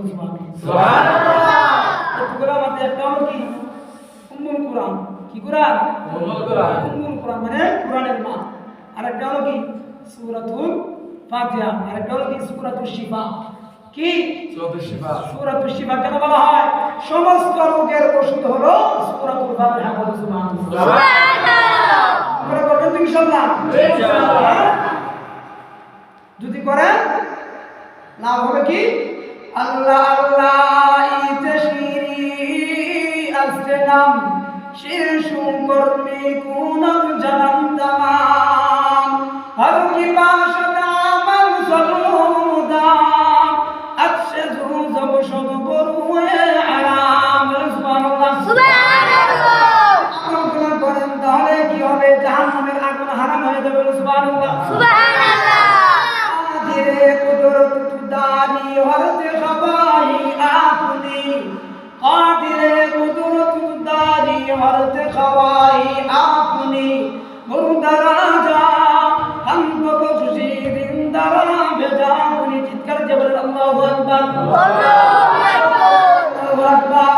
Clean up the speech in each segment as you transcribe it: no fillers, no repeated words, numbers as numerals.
সুবহানাল্লাহ। এতগুলা মধ্যে একটা হলো কি উম্মুল কুরআন। কি কুরআন? উম্মুল কুরআন। উম্মুল কুরআন মানে কুরআনের মা। আর একটা হলো কি সূরাতুল ফাতিহা। আর একটা হলো কি সূরাতুশ শিফা। কি সূরাতুশ শিফা? সূরাতুশ শিফা কেন বলা হয়? সমস্ত রোগের ওষুধ হলো সূরাতুল ফাতিহা। বলো সুবহানাল্লাহ। আমরা করবেন তো ইনশাআল্লাহ? ইনশাআল্লাহ। যদি করেন লাভ হবে কি? আল্লাহ আল্লাহ ইতে শিরি আস্তে নাম শিরশু কর্মী কুনাম জানাম তামাম হর কি বাসনা আমল সলুদাম আকশে জুজব শত করুয়ে আরাম। সুবহানাল্লাহ। সুবহানাল্লাহ। আমল করেন তাহলে কি হবে? জাহান্নামের আগুন হারাম হয়ে যাবে। সুবহানাল্লাহ। সুবহানাল্লাহ। ধীরে কুদরত দারি হরত খবাই আপনি কাদিরে কুদরত দারি হরত খবাই আপনি মুরদারাজা हम तो खुशी जिंदारा भेजा अपनी चित्कार जबर अल्लाहु अकबर अल्लाहु अकबर अल्लाहु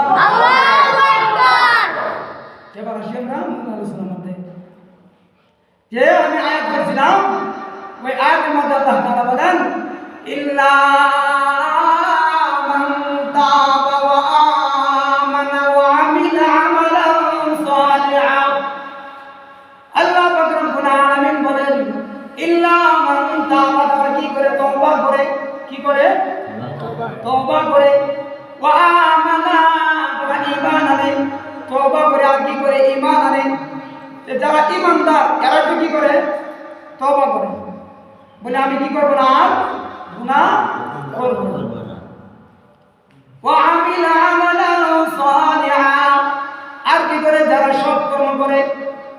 अकबर। जबर আমরা আলোচনার মধ্যে যে আমি আয়াত পড়ছিলাম ওই আয়াতের মধ্যে আল্লাহ তাআলা বলেন ইল্লা মান তাবা ওয়া আমানা ওয়া আমিলা আমালান সালিহান। আল্লাহ পাক রব্বুল আলামিন বলেন ইল্লা মান তাবা, তারা কি করে? তওবা করে। কি করে? তওবা করে। ওয়া আমানা, তারা ঈমান আনে। তওবা করে আর কি করে? ঈমান আনে। যারা ঈমানদার এরা তো কি করে? তওবা করে, বলে আমি কি করব না, আর গুনাহ করব না। ওয়া আমিলা আমালান সালিহান, আর কি করে? যারা সৎ কর্ম করে।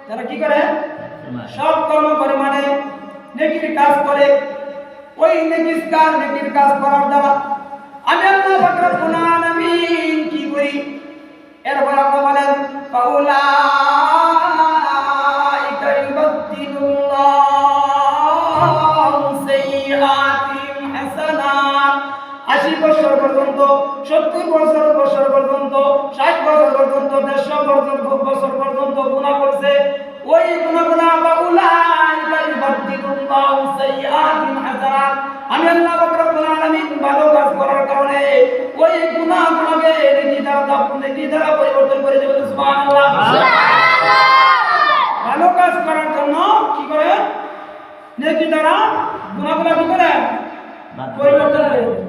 যারা কি করে? সৎ কর্ম করে মানে নেকির কাজ করে। ওই নেকির কাজ করার দ্বারা আমি আল্লাহ পাক রব্বুল আলামিন কি করি? এরপর আল্লাহ বলেন ফাউলাইকা ইউবাদদিলুল্লাহু সাইয়্যাতিহিম হাসানাত। 80 বছর পর্যন্ত, 70 বছর পর্যন্ত, 60 বছর পর্যন্ত, 150 বছর পর্যন্ত গুনাহ করছে। ওই গুনাহগুলো ফাউলাইকা ইউবাদদিলুল্লাহু সাইয়্যাতিহিম হাসানাত। আমি আল্লাহ পাক রব্বুল আলামিন ভালো কাজ করার কারণে ওই গুনাহগুলোকে নেকি দ্বারা পরিবর্তন করে দেবেন। সুবহানাল্লাহ। সুবহানাল্লাহ। ভালো কাজ করার জন্য কি করে? নেকি দ্বারা গুনাহগুলো কি করে? পরিবর্তন করে দেবেন।